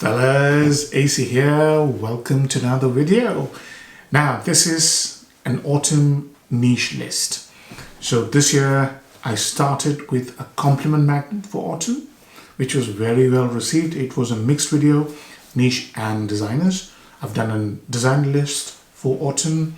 Fellas, AC here. Welcome to another video. Now, this is an autumn niche list. So this year I started with a compliment magnet for autumn, which was very well received. It was a mixed video, niche and designers. I've done a design list for autumn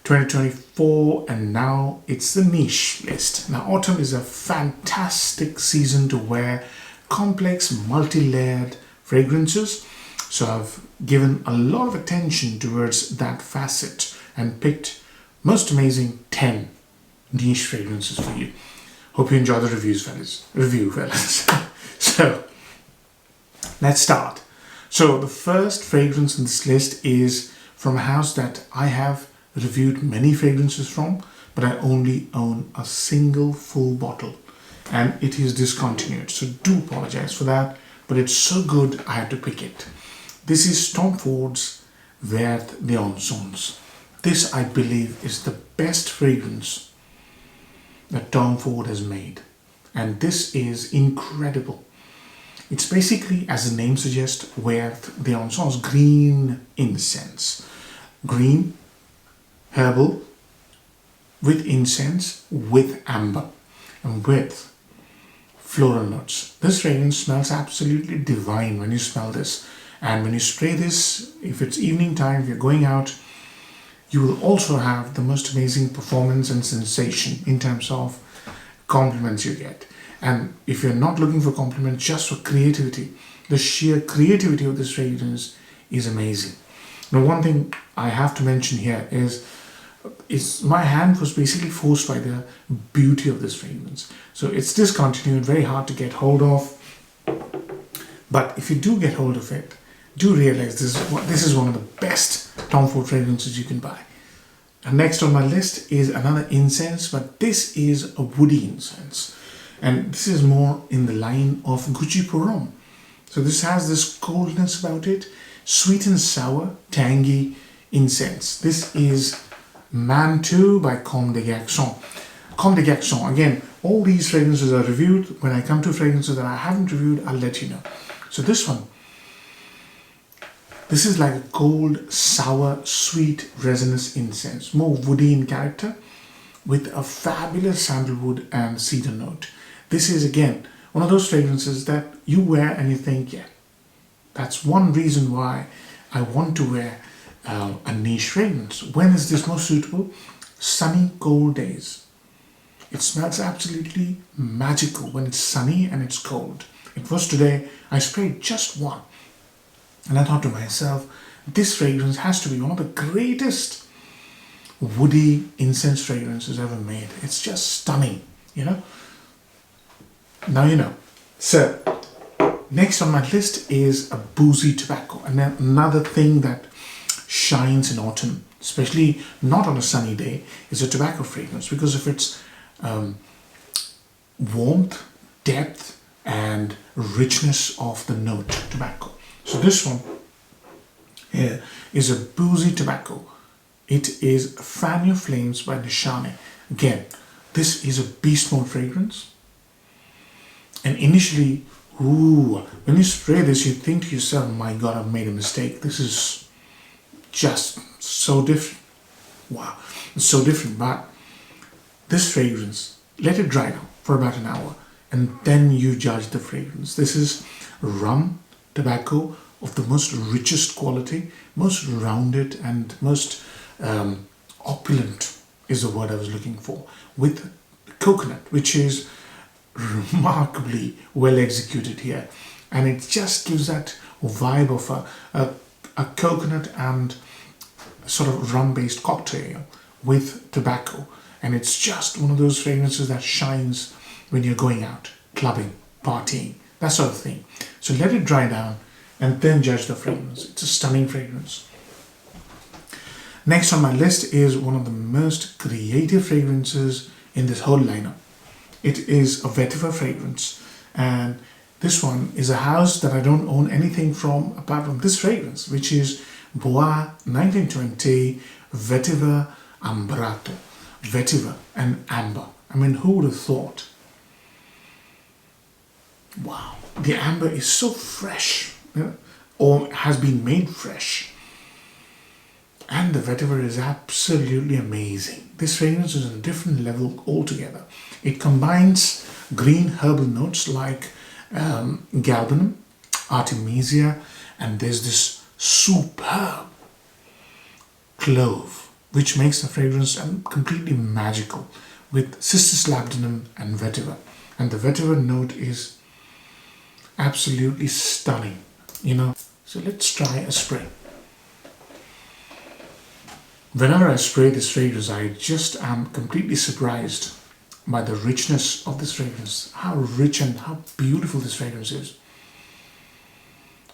2024 and now it's the niche list. Now, autumn is a fantastic season to wear complex multi-layered fragrances, so I've given a lot of attention towards that facet and picked most amazing 10 niche fragrances for you. Hope you enjoy the reviews, fellas. So let's start. So the first fragrance in this list is from a house that I have reviewed many fragrances from, but I only own a single full bottle and it is discontinued, so do apologize for that. But it's so good I had to pick it. This is Tom Ford's Vert d'Encens. This, I believe, is the best fragrance that Tom Ford has made. And this is incredible. It's basically, as the name suggests, Vert d'Encens, green incense. Green, herbal, with incense, with amber, and with floral notes. This fragrance smells absolutely divine when you smell this, and when you spray this, if it's evening time, if you're going out, you will also have the most amazing performance and sensation in terms of compliments you get. And if you're not looking for compliments, just for creativity, the sheer creativity of this fragrance is amazing. Now, one thing I have to mention here is my hand was basically forced by the beauty of this fragrance. So it's discontinued, very hard to get hold of. But if you do get hold of it, do realize this is one of the best Tom Ford fragrances you can buy. And next on my list is another incense, but this is a woody incense. And this is more in the line of Gucci Pour Homme. So this has this coldness about it, sweet and sour, tangy incense. This is Manteau by Comme des Garçons. Comme des Garçons, again, all these fragrances are reviewed. When I come to fragrances that I haven't reviewed, I'll let you know. So this one, this is like a cold, sour, sweet, resinous incense, more woody in character, with a fabulous sandalwood and cedar note. This is, again, one of those fragrances that you wear and you think, yeah, that's one reason why I want to wear a niche fragrance. When is this most suitable? Sunny, cold days. It smells absolutely magical when it's sunny and it's cold. It was today, I sprayed just one. And I thought to myself, this fragrance has to be one of the greatest woody incense fragrances ever made. It's just stunning, you know? Now you know. So, next on my list is a boozy tobacco. And then another thing that shines in autumn, especially not on a sunny day, is a tobacco fragrance because of its warmth, depth and richness of the note tobacco. So this one here is a boozy tobacco. It is Fan Your Flames by Nishane. Again, this is a beast mode fragrance. And initially, when you spray this, you think to yourself, my God, I've made a mistake. This is just so different. Wow, it's so different. But this fragrance, let it dry down for about an hour and then you judge the fragrance. This is rum tobacco of the most richest quality, most rounded and most opulent is the word I was looking for, with coconut, which is remarkably well executed here. And it just gives that vibe of a coconut and sort of rum-based cocktail with tobacco. And it's just one of those fragrances that shines when you're going out, clubbing, partying, that sort of thing. So let it dry down and then judge the fragrance. It's a stunning fragrance. Next on my list is one of the most creative fragrances in this whole lineup. It is a vetiver fragrance, and this one is a house that I don't own anything from apart from this fragrance, which is Bois 1920 Vetiver Ambrato. Vetiver and amber. I mean, who would have thought? Wow, the amber is so fresh. or has been made fresh. And the vetiver is absolutely amazing. This fragrance is on a different level altogether. It combines green herbal notes like galbanum, artemisia, and there's this superb clove, which makes the fragrance completely magical with cistus labdanum and vetiver. And the vetiver note is absolutely stunning, you know. So let's try a spray. Whenever I spray this fragrance, I just am completely surprised by the richness of this fragrance, how rich and how beautiful this fragrance is.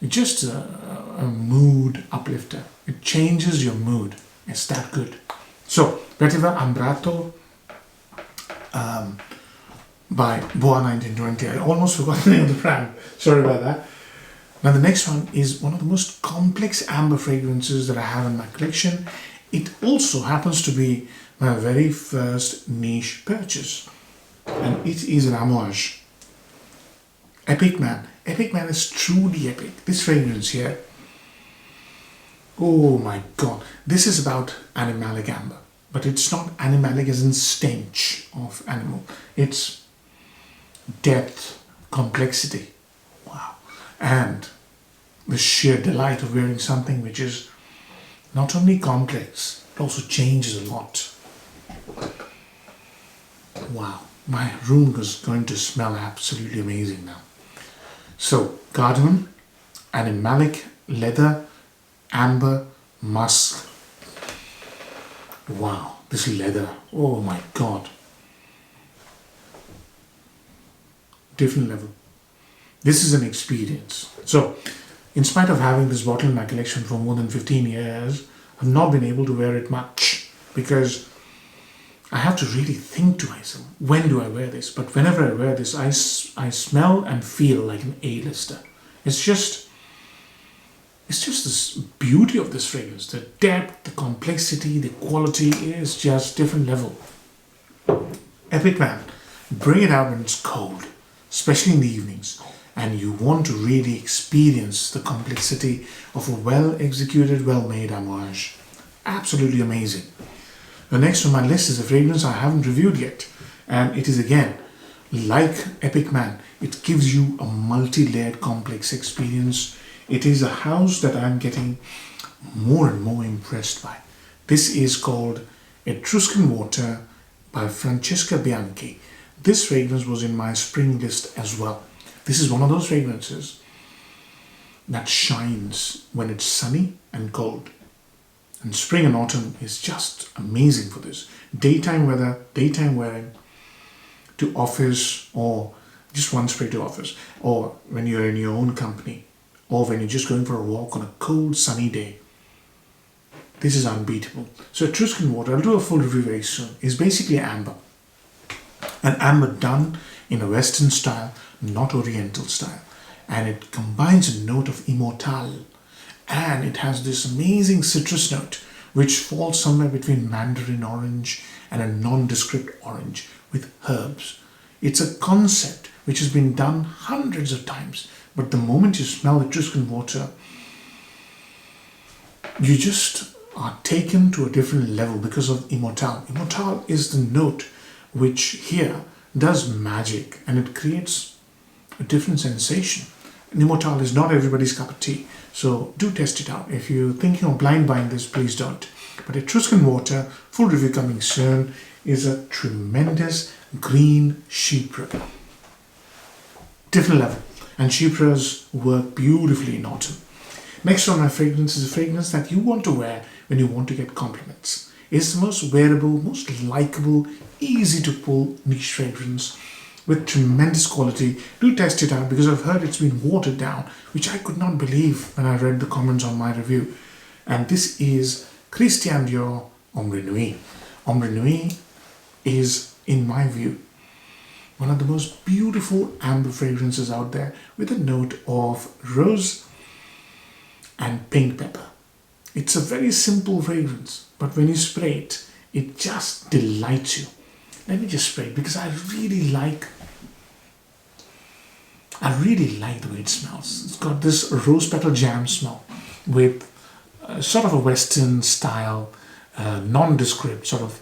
It's just a mood uplifter. It changes your mood. It's that good. So, Vetiver Ambrato by Boa 1920. I almost forgot the name of the brand. Sorry about that. Now the next one is one of the most complex amber fragrances that I have in my collection. It also happens to be my very first niche purchase, and it is an homage. Epic Man. Epic Man is truly epic. This fragrance here, oh my god, this is about animalic amber, but it's not animalic as in stench of animal. It's depth, complexity, wow, and the sheer delight of wearing something which is not only complex, it also changes a lot. Wow, my room is going to smell absolutely amazing now. So, cardamom, animalic, leather, amber, musk. Wow, this leather, oh my god. Different level. This is an experience. So, in spite of having this bottle in my collection for more than 15 years, I've not been able to wear it much because I have to really think to myself, when do I wear this? But whenever I wear this, I smell and feel like an A-lister. It's just this beauty of this fragrance. The depth, the complexity, the quality is just different level. Epic Man, bring it out when it's cold, especially in the evenings, and you want to really experience the complexity of a well-executed, well-made homage. Absolutely amazing. The next on my list is a fragrance I haven't reviewed yet, and it is again, like Epic Man, it gives you a multi-layered complex experience. It is a house that I'm getting more and more impressed by. This is called Etruscan Water by Francesca Bianchi. This fragrance was in my spring list as well. This is one of those fragrances that shines when it's sunny and cold. And spring and autumn is just amazing for this. Daytime weather, daytime wearing to office, or just one spray to office, or when you're in your own company, or when you're just going for a walk on a cold sunny day. This is unbeatable. So Etruscan Water, I'll do a full review very soon, is basically amber. An amber done in a Western style, not Oriental style. And it combines a note of immortale. And it has this amazing citrus note, which falls somewhere between mandarin orange and a nondescript orange with herbs. It's a concept which has been done hundreds of times. But the moment you smell Etruscan Water, you just are taken to a different level because of immortale. Immortale is the note which here does magic, and it creates a different sensation. And immortale is not everybody's cup of tea, so do test it out. If you're thinking of blind buying this, please don't. But Etruscan Water, full review coming soon, is a tremendous green chypre. Different level. And chypres work beautifully in autumn. Next on my fragrance is a fragrance that you want to wear when you want to get compliments. It's the most wearable, most likable, easy to pull niche fragrance with tremendous quality. Do test it out because I've heard it's been watered down, which I could not believe when I read the comments on my review. And this is Christian Dior Ombre Nuit. Ombre Nuit is, in my view, one of the most beautiful amber fragrances out there with a note of rose and pink pepper. It's a very simple fragrance, but when you spray it, it just delights you. Let me just spray it because I really like I really like the way it smells. It's got this rose petal jam smell with sort of a Western style, nondescript sort of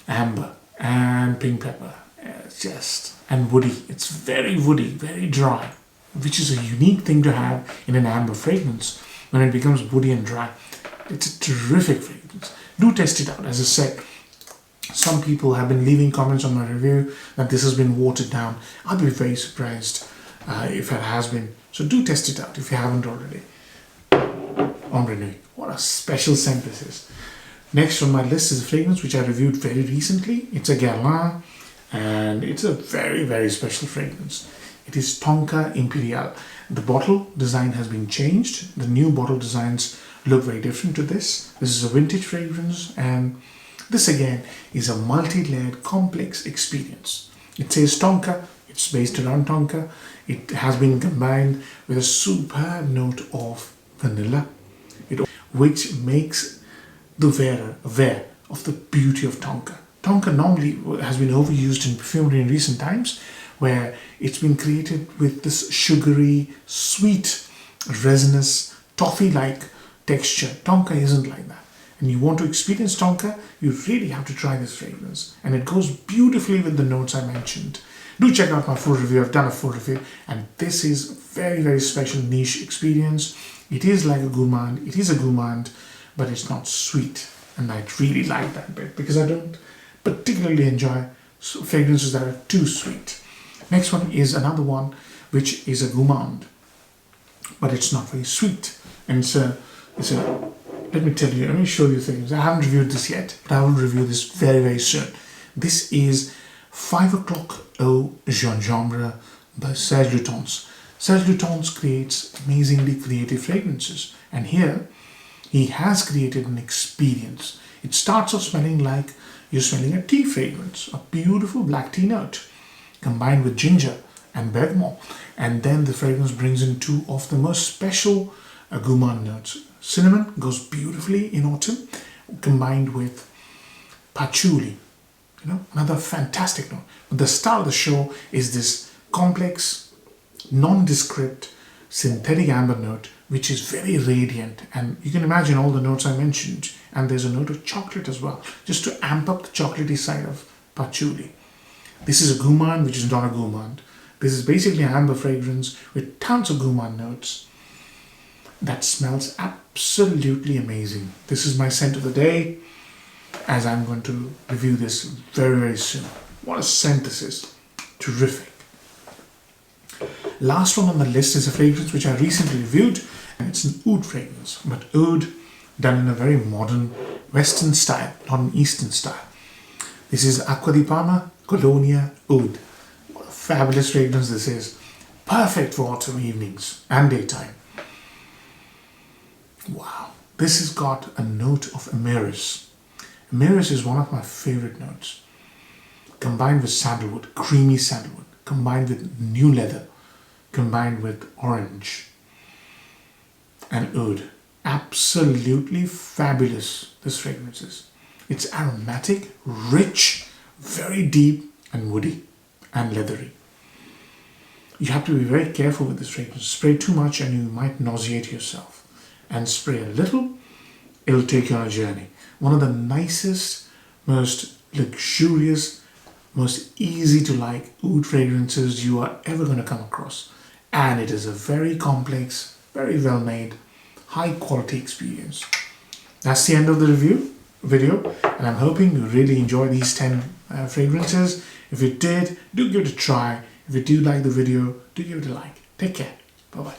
amber and pink pepper. It's just, and woody. It's very woody, very dry, which is a unique thing to have in an amber fragrance. When it becomes woody and dry, it's a terrific fragrance. Do test it out. As I said, some people have been leaving comments on my review that this has been watered down. I'd be very surprised if it has been. So do test it out if you haven't already. Ombre Nuit. What a special scent this is. Next on my list is a fragrance which I reviewed very recently. It's a Guerlain, and it's a very, very special fragrance. It is Tonka Imperial. The bottle design has been changed. The new bottle designs look very different to this. This is a vintage fragrance, and this again is a multi-layered complex experience. It says Tonka. It's based around Tonka. It has been combined with a superb note of vanilla, which makes the wearer aware of the beauty of Tonka. Tonka normally has been overused in perfumery in recent times, where it's been created with this sugary, sweet, resinous, toffee-like texture. Tonka isn't like that. And you want to experience Tonka, you really have to try this fragrance. And it goes beautifully with the notes I mentioned. Do check out my full review. I've done a full review, and this is a very, very special niche experience. It is like a gourmand. It is a gourmand, but it's not sweet. And I really like that bit because I don't particularly enjoy fragrances that are too sweet. Next one is another one which is a gourmand, but it's not very sweet. And let me tell you, let me show you things. I haven't reviewed this yet, but I will review this very, very soon. This is 5 o'clock au gingembre by Serge Lutens. Serge Lutens creates amazingly creative fragrances, and here he has created an experience. It starts off smelling like you're smelling a tea fragrance, a beautiful black tea note combined with ginger and bergamot, and then the fragrance brings in two of the most special gourmand notes. Cinnamon goes beautifully in autumn, combined with patchouli. Another fantastic note. But the star of the show is this complex, nondescript, synthetic amber note, which is very radiant. And you can imagine all the notes I mentioned. And there's a note of chocolate as well, just to amp up the chocolatey side of patchouli. This is a gourmand, which is not a gourmand. This is basically an amber fragrance with tons of gourmand notes that smells absolutely amazing. This is my scent of the day, as I'm going to review this very, very soon. What a scent this is. Terrific. Last one on the list is a fragrance which I recently reviewed, and it's an oud fragrance, but oud done in a very modern Western style, not an Eastern style. This is Acqua di Parma Colonia Oud. What a fabulous fragrance this is. Perfect for autumn evenings and daytime. Wow. This has got a note of Amyris. Amyris is one of my favorite notes. Combined with sandalwood, creamy sandalwood, combined with new leather, combined with orange and oud. Absolutely fabulous, this fragrance is. It's aromatic, rich, very deep and woody and leathery. You have to be very careful with this fragrance. Spray too much and you might nauseate yourself. And spray a little, it'll take you on a journey. One of the nicest, most luxurious, most easy to like oud fragrances you are ever going to come across. And it is a very complex, very well made, high quality experience. That's the end of the video, and I'm hoping you really enjoy these 10 fragrances. If you did, do give it a try. If you do like the video, do give it a like. Take care. Bye bye.